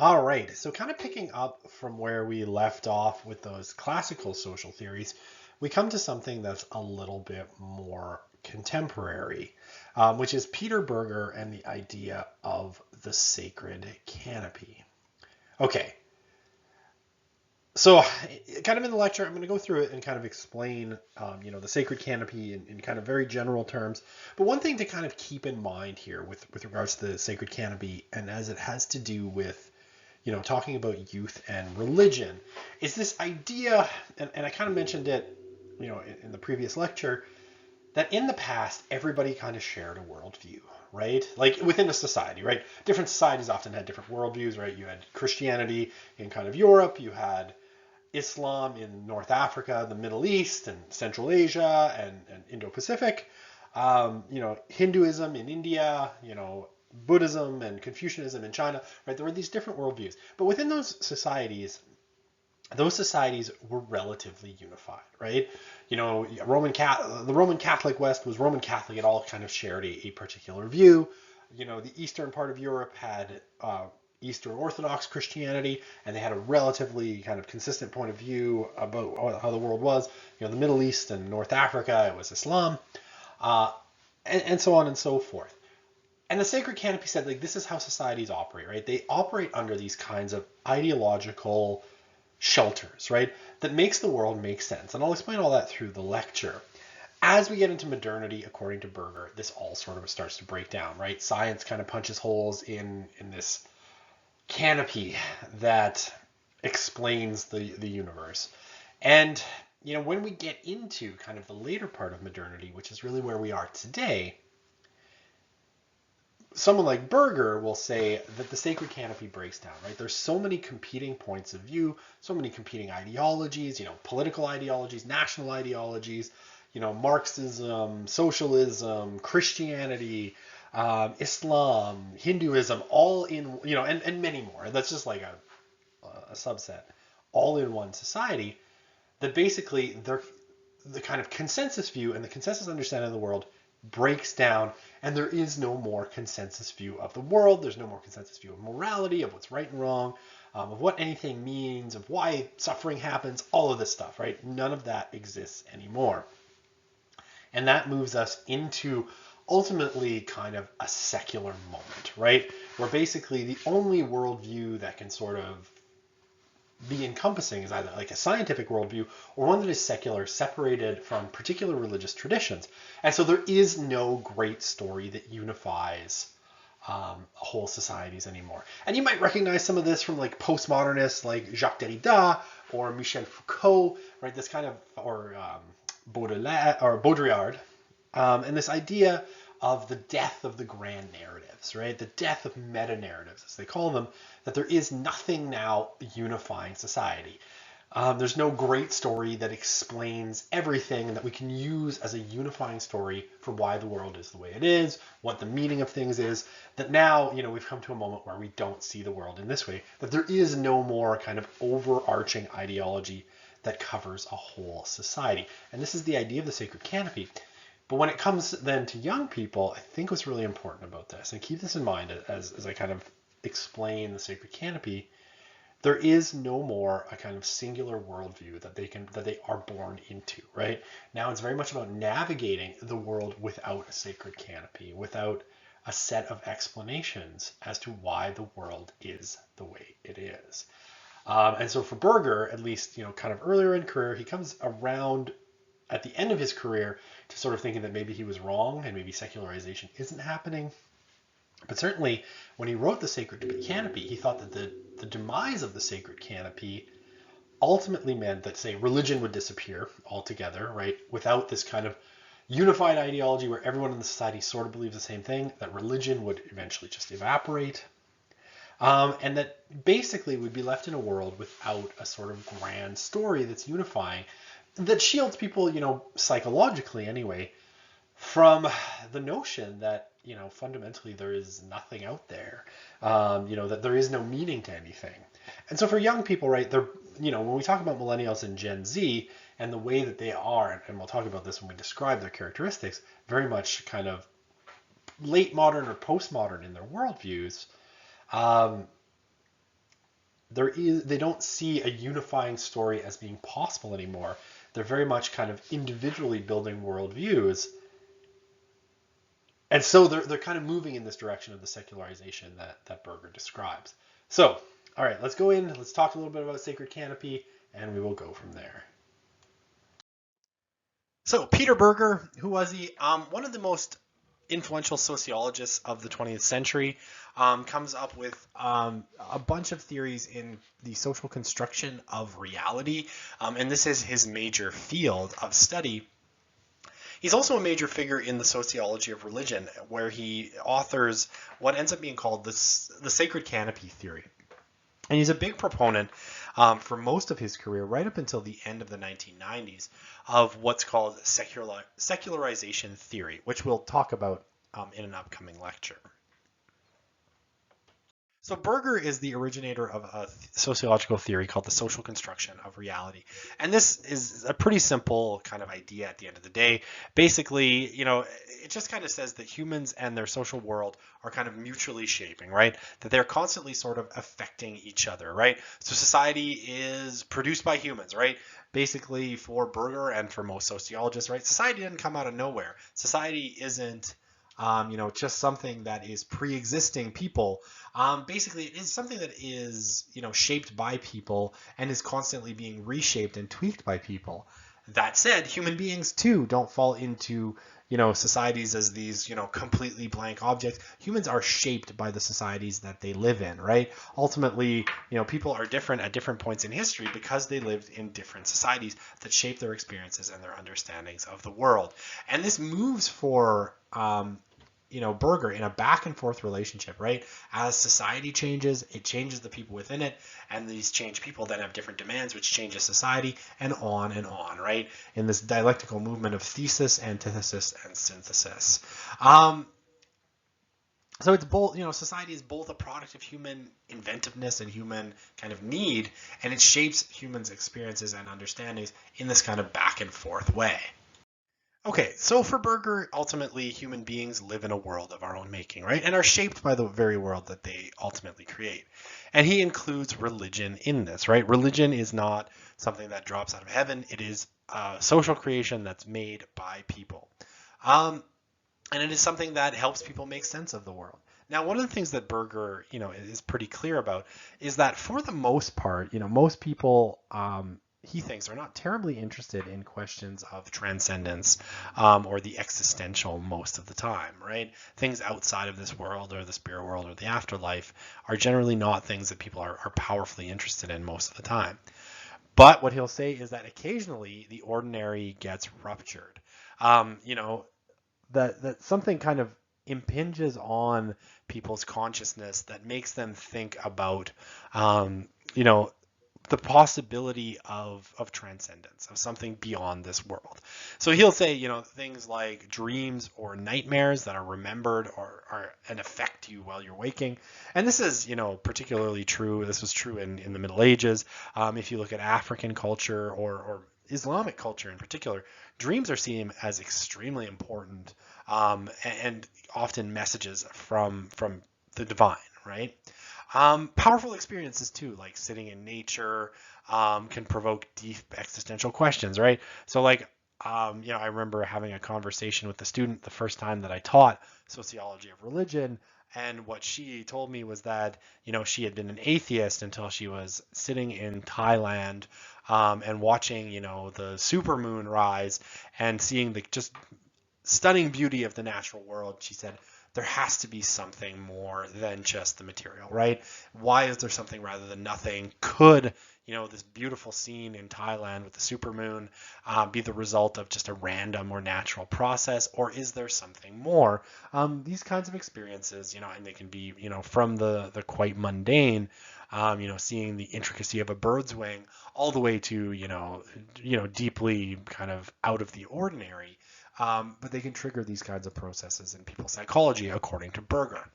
All right, so kind of picking up from where we left off with those classical social theories, we come to something that's a little bit more contemporary, which is Peter Berger and the idea of the sacred canopy. Okay, so kind of in the lecture, I'm going to go through it and kind of explain, the sacred canopy in kind of very general terms. But one thing to kind of keep in mind here with regards to the sacred canopy, and as it has to do with talking about youth and religion, is this idea, and I kind of mentioned it, in the previous lecture, that in the past, everybody kind of shared a worldview, right? Like within a society, right? Different societies often had different worldviews, right? You had Christianity in kind of Europe, you had Islam in North Africa, the Middle East, and Central Asia, and Indo-Pacific. Hinduism in India, Buddhism and Confucianism in China, right? There were these different worldviews. But within those societies were relatively unified, right? The Roman Catholic West was Roman Catholic. It all kind of shared a particular view. The eastern part of Europe had Eastern Orthodox Christianity, and they had a relatively kind of consistent point of view about how the world was. The Middle East and North Africa, it was Islam, uh, and so on and so forth. And the Sacred Canopy said, like, this is how societies operate, right? They operate under these kinds of ideological shelters, right? That makes the world make sense. And I'll explain all that through the lecture. As we get into modernity, according to Berger, this all sort of starts to break down, right? Science kind of punches holes in this canopy that explains the universe. And, when we get into kind of the later part of modernity, which is really where we are today, someone like Berger will say that the sacred canopy breaks down, right? There's so many competing points of view, so many competing ideologies, political ideologies, national ideologies, Marxism, socialism, Christianity, Islam, Hinduism, all in, and many more. That's just like a subset, all in one society. That basically they're the kind of consensus view and the consensus understanding of the world breaks down, and there is no more consensus view of the world. There's no more consensus view of morality, of what's right and wrong, of what anything means, of why suffering happens, all of this stuff, right? None of that exists anymore. And that moves us into ultimately kind of a secular moment, right? Where basically the only worldview that can sort of be encompassing is either like a scientific worldview or one that is secular, separated from particular religious traditions. And so there is no great story that unifies whole societies anymore. And you might recognize some of this from like postmodernists like Jacques Derrida or Michel Foucault, right? This kind of, or Baudrillard, and this idea of the death of the grand narratives, right? The death of meta narratives, as they call them, that there is nothing now unifying society. There's no great story that explains everything and that we can use as a unifying story for why the world is the way it is, what the meaning of things is. That now, we've come to a moment where we don't see the world in this way, that there is no more kind of overarching ideology that covers a whole society. And this is the idea of the sacred canopy. But when it comes then to young people, I think what's really important about this, and keep this in mind as I kind of explain the sacred canopy, there is no more a kind of singular worldview that they are born into, right? Now it's very much about navigating the world without a sacred canopy, without a set of explanations as to why the world is the way it is. And so for Berger, at least, kind of earlier in career, he comes around at the end of his career to sort of thinking that maybe he was wrong and maybe secularization isn't happening. But certainly when he wrote the Sacred Canopy, he thought that the demise of the Sacred Canopy ultimately meant that, say, religion would disappear altogether, right? Without this kind of unified ideology where everyone in the society sort of believes the same thing, that religion would eventually just evaporate. And that basically we'd be left in a world without a sort of grand story that's unifying, that shields people, psychologically anyway, from the notion that, fundamentally there is nothing out there, that there is no meaning to anything. And so for young people, right, they're, when we talk about millennials and Gen Z and the way that they are, and we'll talk about this when we describe their characteristics, very much kind of late modern or postmodern in their worldviews, um, they don't see a unifying story as being possible anymore. They're very much kind of individually building worldviews, and so they're kind of moving in this direction of the secularization that Berger describes. So, all right, let's go in. Let's talk a little bit about sacred canopy, and we will go from there. So Peter Berger, who was he? One of the most influential sociologists of the 20th century, comes up with a bunch of theories in the social construction of reality, and this is his major field of study. He's also a major figure in the sociology of religion, where he authors what ends up being called the sacred canopy theory. And he's a big proponent for most of his career, right up until the end of the 1990s, of what's called secularization theory, which we'll talk about in an upcoming lecture. So Berger is the originator of a sociological theory called the social construction of reality. And this is a pretty simple kind of idea at the end of the day. Basically, it just kind of says that humans and their social world are kind of mutually shaping, right? That they're constantly sort of affecting each other, right? So society is produced by humans, right? Basically, for Berger and for most sociologists, right? Society didn't come out of nowhere. Society isn't just something that is pre-existing people. Basically, it is something that is, shaped by people and is constantly being reshaped and tweaked by people. That said, human beings too don't fall into, societies as these, completely blank objects. Humans are shaped by the societies that they live in, right? Ultimately, people are different at different points in history because they lived in different societies that shape their experiences and their understandings of the world. And this moves for Berger in a back and forth relationship, right? As society changes, it changes the people within it, and these changed people then have different demands, which changes society, and on, right? In this dialectical movement of thesis, antithesis, and synthesis. So it's both, society is both a product of human inventiveness and human kind of need, and it shapes humans' experiences and understandings in this kind of back and forth way. Okay, so for Berger, ultimately, human beings live in a world of our own making, right? And are shaped by the very world that they ultimately create. And he includes religion in this, right? Religion is not something that drops out of heaven. It is a social creation that's made by people. And it is something that helps people make sense of the world. Now, one of the things that Berger, is pretty clear about is that for the most part, most people, he thinks, are not terribly interested in questions of transcendence or the existential most of the time, right? Things outside of this world or the spirit world or the afterlife are generally not things that people are powerfully interested in most of the time. But what he'll say is that occasionally the ordinary gets ruptured. That something kind of impinges on people's consciousness that makes them think about, the possibility of transcendence, of something beyond this world. So he'll say, things like dreams or nightmares that are remembered or and affect you while you're waking. And this is, particularly true. This was true in the Middle Ages. If you look at African culture or Islamic culture in particular, dreams are seen as extremely important and often messages from the divine, right? Powerful experiences too, like sitting in nature, can provoke deep existential questions, right? So I remember having a conversation with a student the first time that I taught sociology of religion. And what she told me was that, she had been an atheist until she was sitting in Thailand and watching, the supermoon rise and seeing the just stunning beauty of the natural world. She said, there has to be something more than just the material, right? Why is there something rather than nothing? Could, this beautiful scene in Thailand with the supermoon be the result of just a random or natural process, or is there something more? These kinds of experiences, and they can be, from the quite mundane, seeing the intricacy of a bird's wing, all the way to, deeply kind of out of the ordinary. But they can trigger these kinds of processes in people's psychology, according to Berger.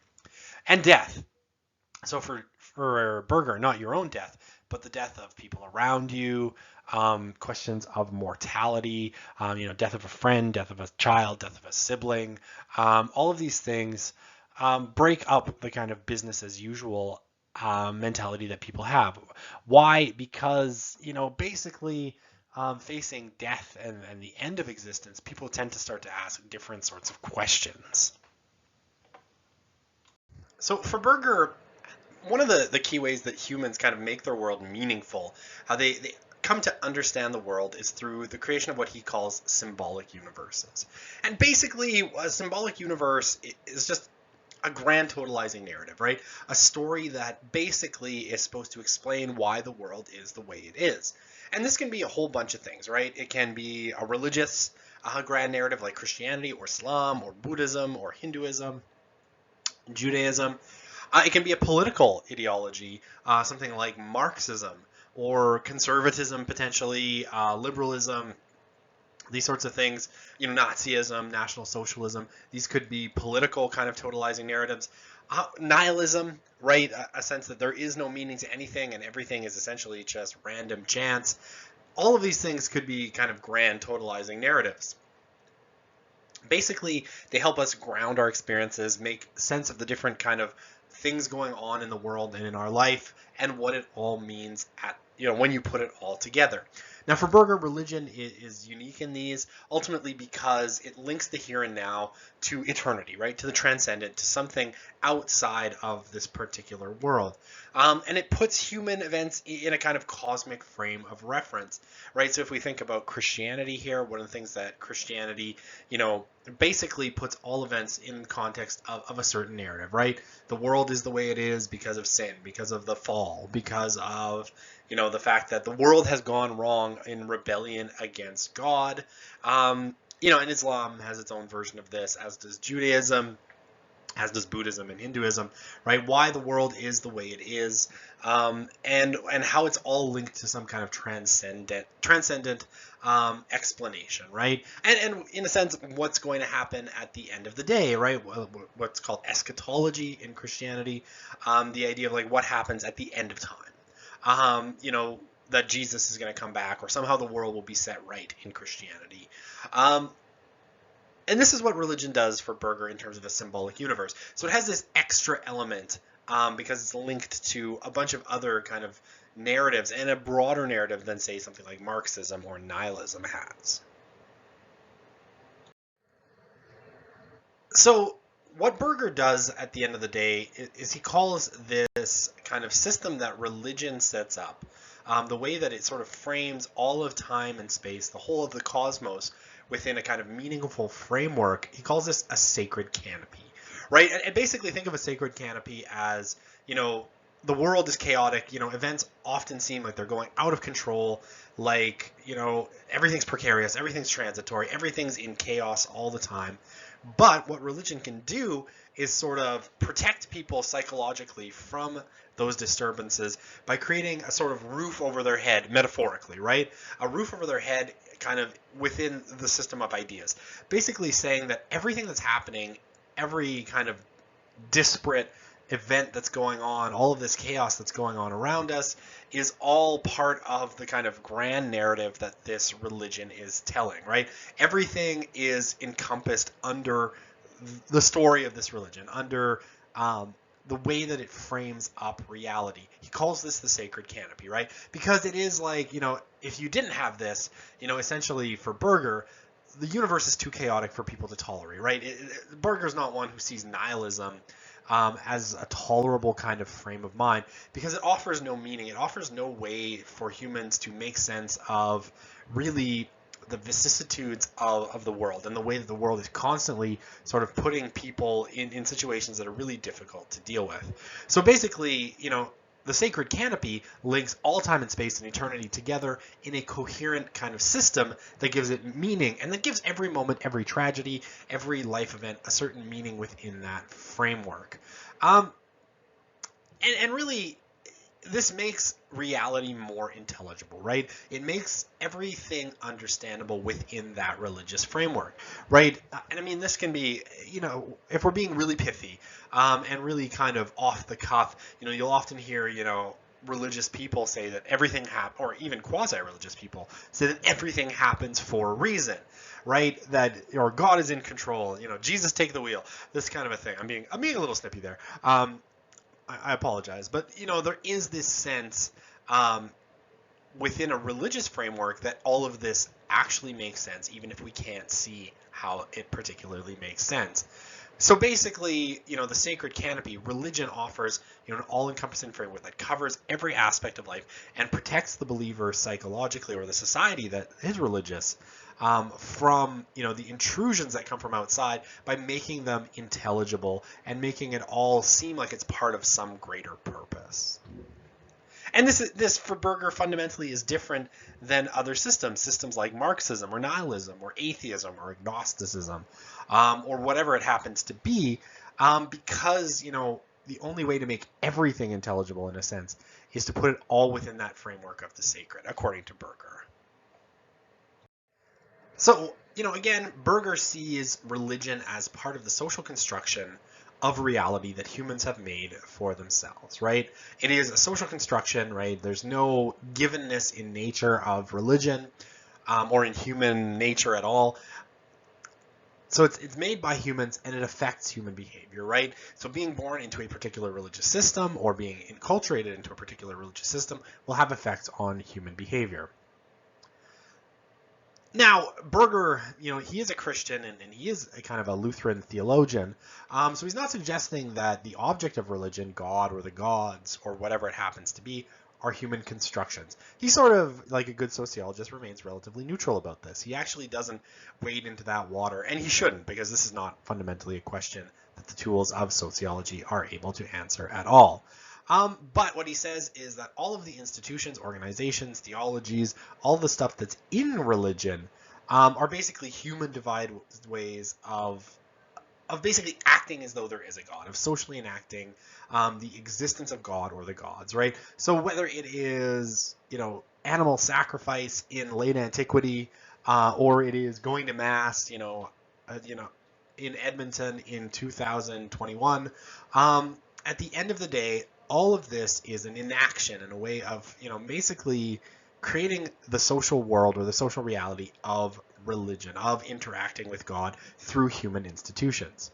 And death. So for Berger, not your own death, but the death of people around you, questions of mortality, death of a friend, death of a child, death of a sibling. All of these things break up the kind of business as usual mentality that people have. Why? Because, basically, facing death and the end of existence, people tend to start to ask different sorts of questions. So for Berger, one of the key ways that humans kind of make their world meaningful, how they come to understand the world, is through the creation of what he calls symbolic universes. And basically, a symbolic universe is just a grand totalizing narrative, right? A story that basically is supposed to explain why the world is the way it is. And this can be a whole bunch of things, right? It can be a religious grand narrative like Christianity or Islam or Buddhism or Hinduism, Judaism. It can be a political ideology, something like Marxism or conservatism, potentially, liberalism, these sorts of things, Nazism, National Socialism. These could be political kind of totalizing narratives. Nihilism, right? A sense that there is no meaning to anything and everything is essentially just random chance. All of these things could be kind of grand totalizing narratives. Basically, they help us ground our experiences, make sense of the different kind of things going on in the world and in our life, and what it all means when you put it all together. Now, for Berger, religion is unique in these, ultimately because it links the here and now to eternity, right? To the transcendent, to something outside of this particular world. And it puts human events in a kind of cosmic frame of reference, right? So if we think about Christianity here, one of the things that Christianity, basically puts all events in the context of a certain narrative, right? The world is the way it is because of sin, because of the fall, because of the fact that the world has gone wrong in rebellion against God. And Islam has its own version of this, as does Judaism, as does Buddhism and Hinduism, right? Why the world is the way it is, and how it's all linked to some kind of transcendent explanation, right? And in a sense, what's going to happen at the end of the day, right? What's called eschatology in Christianity, the idea of like what happens at the end of time. That Jesus is going to come back, or somehow the world will be set right in Christianity. And this is what religion does for Berger in terms of a symbolic universe. So it has this extra element because it's linked to a bunch of other kind of narratives and a broader narrative than, say, something like Marxism or nihilism has. So what Berger does at the end of the day is he calls this kind of system that religion sets up, the way that it sort of frames all of time and space, the whole of the cosmos, within a kind of meaningful framework. He calls this a sacred canopy, right? And basically think of a sacred canopy as, the world is chaotic, events often seem like they're going out of control, like, everything's precarious, everything's transitory, everything's in chaos all the time. But what religion can do is sort of protect people psychologically from those disturbances by creating a sort of roof over their head, metaphorically, right? A roof over their head kind of within the system of ideas. Basically saying that everything that's happening, every kind of disparate event that's going on, all of this chaos that's going on around us, is all part of the kind of grand narrative that this religion is telling, right? Everything is encompassed under the story of this religion, under the way that it frames up reality. He calls this the sacred canopy, right? Because it is like, if you didn't have this, essentially for Berger, the universe is too chaotic for people to tolerate, right? Berger's not one who sees nihilism as a tolerable kind of frame of mind, because it offers no meaning. It offers no way for humans to make sense of really the vicissitudes of the world, and the way that the world is constantly sort of putting people in situations that are really difficult to deal with. So basically, the sacred canopy links all time and space and eternity together in a coherent kind of system that gives it meaning, and that gives every moment, every tragedy, every life event a certain meaning within that framework. And really, this makes reality more intelligible, right? It makes everything understandable within that religious framework, right? And I mean, this can be, if we're being really pithy and really kind of off the cuff, you'll often hear, religious people say that everything or even quasi-religious people say that everything happens for a reason, right? That, or God is in control, Jesus take the wheel, this kind of a thing. I'm being a little snippy there. I apologize, but there is this sense um, within a religious framework that all of this actually makes sense, even if we can't see how it particularly makes sense. So basically, the sacred canopy, religion offers, an all-encompassing framework that covers every aspect of life and protects the believer psychologically, or the society that is religious, from, the intrusions that come from outside, by making them intelligible and making it all seem like it's part of some greater purpose. And this for Berger fundamentally is different than other systems like Marxism or nihilism or atheism or agnosticism, or whatever it happens to be, because the only way to make everything intelligible, in a sense, is to put it all within that framework of the sacred, according to Berger. So, again, Berger sees religion as part of the social construction of reality that humans have made for themselves, right? It is a social construction, right? There's no givenness in nature of religion, or in human nature at all. So it's made by humans, and it affects human behavior, right? So being born into a particular religious system or being enculturated into a particular religious system will have effects on human behavior. Now, Berger, he is a Christian, and he is a kind of a Lutheran theologian. So he's not suggesting that the object of religion, God or the gods or whatever it happens to be, are human constructions. He sort of, like a good sociologist, remains relatively neutral about this. He actually doesn't wade into that water, and he shouldn't, because this is not fundamentally a question that the tools of sociology are able to answer at all. But what he says is that all of the institutions, organizations, theologies, all the stuff that's in religion, are basically human divided ways of basically acting as though there is a God, of socially enacting the existence of God or the gods, right? So whether it is, animal sacrifice in late antiquity, or it is going to mass, in Edmonton in 2021, at the end of the day, all of this is an inaction and a way of, basically creating the social world or the social reality of religion, of interacting with God through human institutions.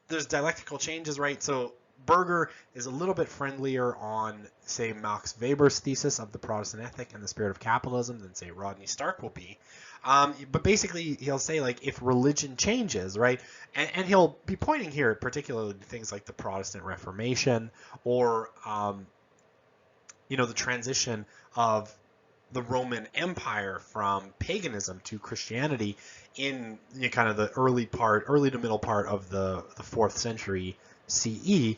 There's dialectical changes, right? So Berger is a little bit friendlier on, say, Max Weber's thesis of the Protestant ethic and the spirit of capitalism than, say, Rodney Stark will be. But basically, he'll say, like, if religion changes, right, and he'll be pointing here particularly to things like the Protestant Reformation, or, the transition of the Roman Empire from paganism to Christianity in kind of the early to middle part of the 4th century CE.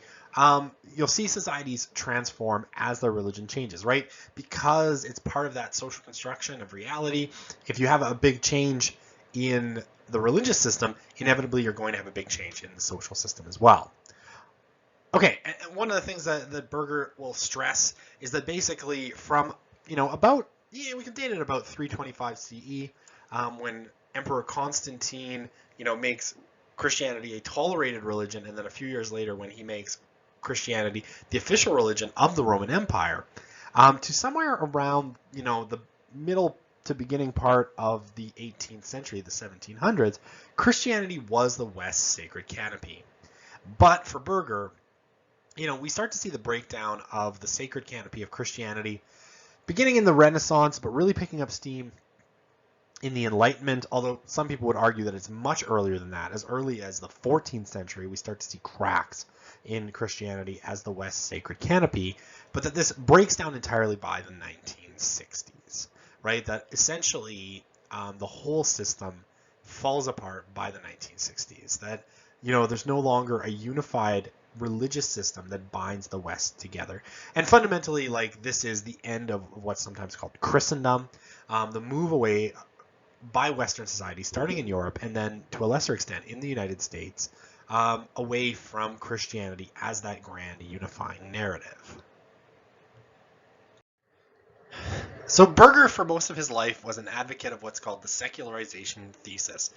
You'll see societies transform as their religion changes, right? Because it's part of that social construction of reality. If you have a big change in the religious system, inevitably you're going to have a big change in the social system as well. Okay, and one of the things that Berger will stress is that basically from, about, we can date it about 325 CE, when Emperor Constantine, makes Christianity a tolerated religion, and then a few years later when he makes Christianity the official religion of the Roman Empire, to somewhere around, the middle to beginning part of the 18th century, the 1700s, Christianity was the West's sacred canopy. But for Berger, we start to see the breakdown of the sacred canopy of Christianity beginning in the Renaissance, but really picking up steam in the Enlightenment, although some people would argue that it's much earlier than that. As early as the 14th century, we start to see cracks in Christianity as the West's sacred canopy, but that this breaks down entirely by the 1960s, right? That essentially the whole system falls apart by the 1960s, that, there's no longer a unified religious system that binds the West together. And fundamentally, like, this is the end of what's sometimes called Christendom, the move away by Western society, starting in Europe and then to a lesser extent in the United States, away from Christianity as that grand unifying narrative. So Berger, for most of his life, was an advocate of what's called the secularization thesis.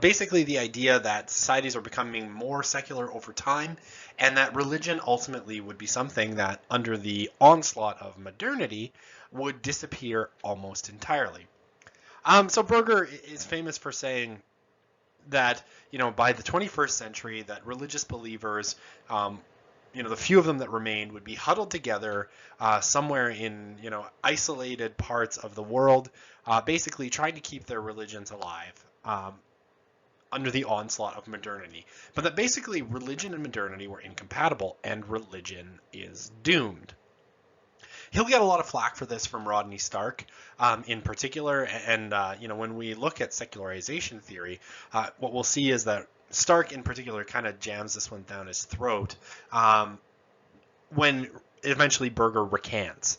Basically the idea that societies are becoming more secular over time, and that religion ultimately would be something that, under the onslaught of modernity, would disappear almost entirely. So Berger is famous for saying that, by the 21st century, that religious believers the few of them that remained would be huddled together somewhere in, isolated parts of the world, basically trying to keep their religions alive under the onslaught of modernity. But that basically religion and modernity were incompatible, and religion is doomed. He'll get a lot of flack for this from Rodney Stark, in particular. And when we look at secularization theory, what we'll see is that Stark, in particular, kind of jams this one down his throat when eventually Berger recants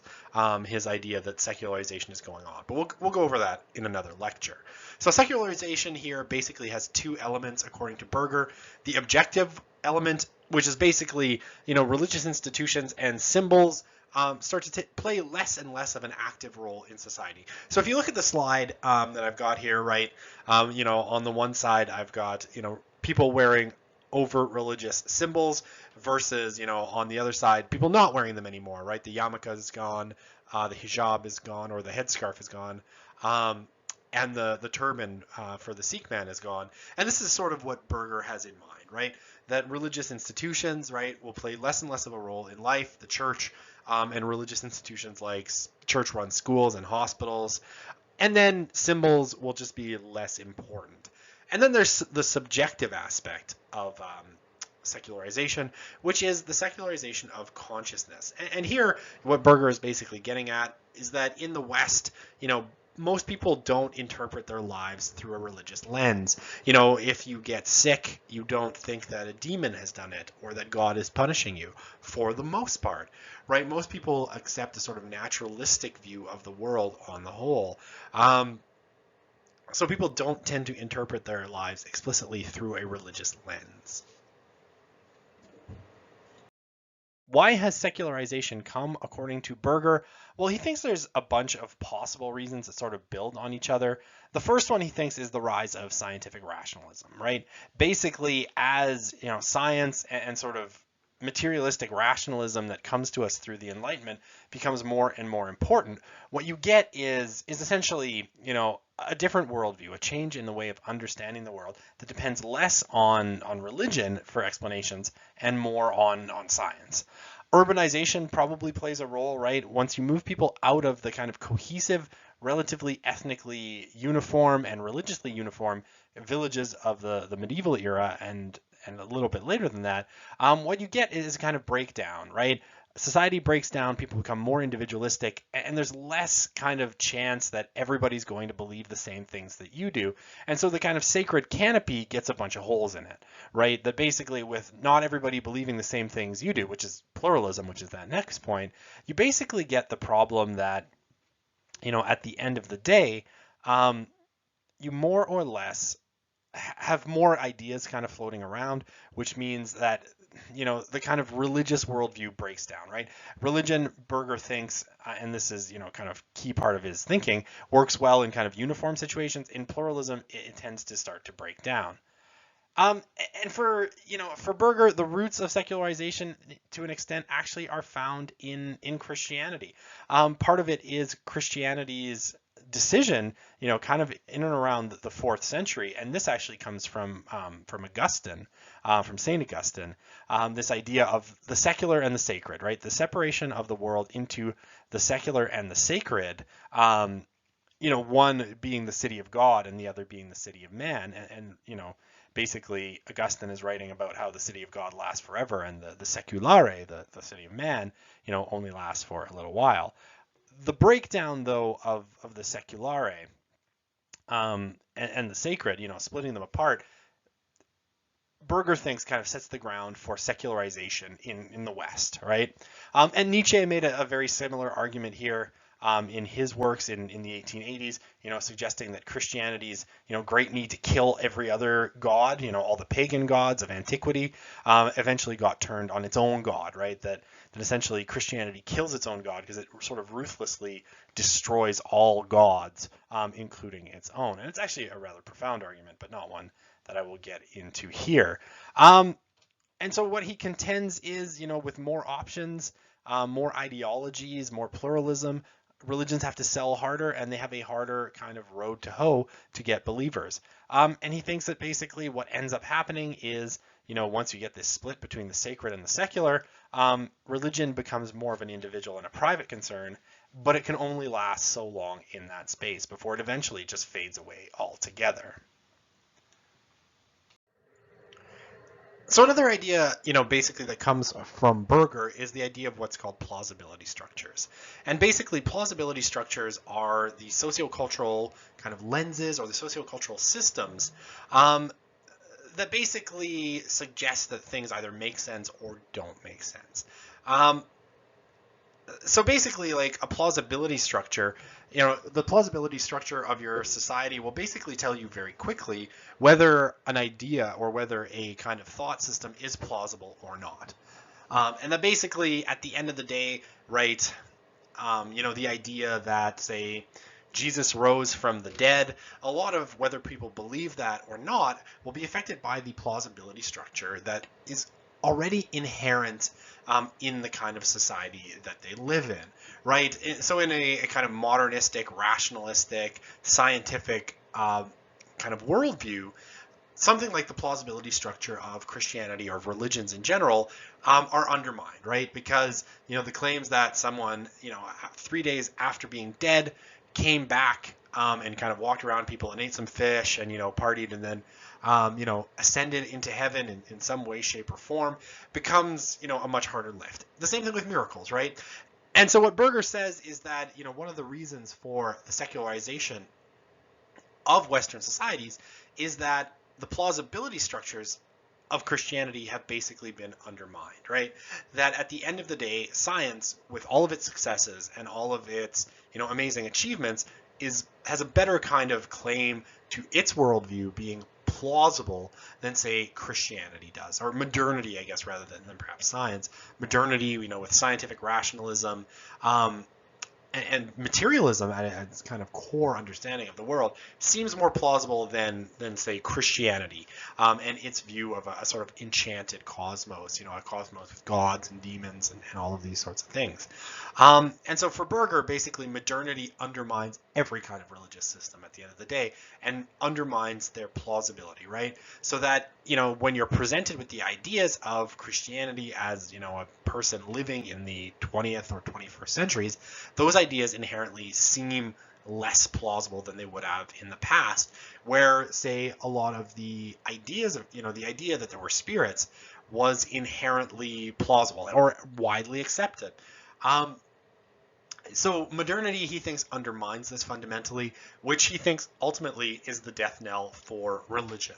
his idea that secularization is going on. But we'll go over that in another lecture. So secularization here basically has two elements, according to Berger. The objective element, which is basically, religious institutions and symbols start to play less and less of an active role in society. So if you look at the slide that I've got here, right, on the one side I've got, people wearing overt religious symbols versus, on the other side, people not wearing them anymore, right? The yarmulke is gone, the hijab is gone, or the headscarf is gone, and the turban for the Sikh man is gone. And this is sort of what Berger has in mind, right? That religious institutions, right, will play less and less of a role in life, the church, and religious institutions like church-run schools and hospitals. And then symbols will just be less important. And then there's the subjective aspect of secularization, which is the secularization of consciousness. And here, what Berger is basically getting at is that in the West, most people don't interpret their lives through a religious lens. If you get sick, you don't think that a demon has done it or that God is punishing you, for the most part, right? Most people accept a sort of naturalistic view of the world on the whole. So people don't tend to interpret their lives explicitly through a religious lens. Why has secularization come, according to Berger? Well, he thinks there's a bunch of possible reasons that sort of build on each other. The first one he thinks is the rise of scientific rationalism, right? Basically, as science and sort of materialistic rationalism that comes to us through the Enlightenment becomes more and more important, what you get is essentially, a different worldview, a change in the way of understanding the world that depends less on religion for explanations and more on science. Urbanization probably plays a role, right? Once you move people out of the kind of cohesive, relatively ethnically uniform and religiously uniform villages of the medieval era and a little bit later than that, what you get is a kind of breakdown, right? Society breaks down, people become more individualistic, and there's less kind of chance that everybody's going to believe the same things that you do. And so the kind of sacred canopy gets a bunch of holes in it, right? That basically, with not everybody believing the same things you do, which is pluralism, which is that next point, you basically get the problem that, at the end of the day, you more or less have more ideas kind of floating around, which means that the kind of religious worldview breaks down, right? Religion, Berger thinks, and this is kind of key part of his thinking, works well in kind of uniform situations. In pluralism, it tends to start to break down. And for Berger, the roots of secularization to an extent actually are found in Christianity. Part of it is Christianity's decision, kind of in and around the 4th century, and this actually comes from Augustine, from Saint Augustine, this idea of the secular and the sacred, right? The separation of the world into the secular and the sacred, one being the city of God and the other being the city of man, and basically Augustine is writing about how the city of God lasts forever and the seculare, the city of man, only lasts for a little while. The breakdown, though, of the seculare and the sacred, splitting them apart, Berger thinks kind of sets the ground for secularization in the West, right? And Nietzsche made a very similar argument here in his works in the 1880s, suggesting that Christianity's, great need to kill every other god, all the pagan gods of antiquity, eventually got turned on its own god, right? That essentially Christianity kills its own god because it sort of ruthlessly destroys all gods, including its own. And it's actually a rather profound argument, but not one that I will get into here. And so what he contends is, with more options, more ideologies, more pluralism, religions have to sell harder, and they have a harder kind of road to hoe to get believers. And he thinks that basically what ends up happening is, once you get this split between the sacred and the secular, religion becomes more of an individual and a private concern, but it can only last so long in that space before it eventually just fades away altogether. So another idea, basically that comes from Berger is the idea of what's called plausibility structures. And basically plausibility structures are the sociocultural kind of lenses or the sociocultural systems that basically suggest that things either make sense or don't make sense. So basically, like a plausibility structure, the plausibility structure of your society will basically tell you very quickly whether an idea or whether a kind of thought system is plausible or not. And that basically, at the end of the day, right, the idea that, say, Jesus rose from the dead, a lot of whether people believe that or not will be affected by the plausibility structure that is already inherent in the kind of society that they live in, right? So in a kind of modernistic, rationalistic, scientific kind of worldview, something like the plausibility structure of Christianity or of religions in general are undermined, right? Because, the claims that someone, 3 days after being dead came back and kind of walked around people and ate some fish and, partied and then, ascended into heaven in some way, shape, or form becomes, a much harder lift. The same thing with miracles, right? And so what Berger says is that, one of the reasons for the secularization of Western societies is that the plausibility structures of Christianity have basically been undermined, right? That at the end of the day, science, with all of its successes and all of its, amazing achievements, has a better kind of claim to its worldview being plausible than, say, Christianity does, or modernity, I guess, rather than perhaps science. Modernity, with scientific rationalism, and materialism at its kind of core understanding of the world seems more plausible than say Christianity and its view of a sort of enchanted cosmos, a cosmos with gods and demons and all of these sorts of things. And so for Berger, basically modernity undermines every kind of religious system at the end of the day and undermines their plausibility, right? So that, when you're presented with the ideas of Christianity as, a person living in the 20th or 21st centuries, those ideas inherently seem less plausible than they would have in the past, where, say, a lot of the ideas of, the idea that there were spirits was inherently plausible or widely accepted. So modernity, he thinks, undermines this fundamentally, which he thinks ultimately is the death knell for religion.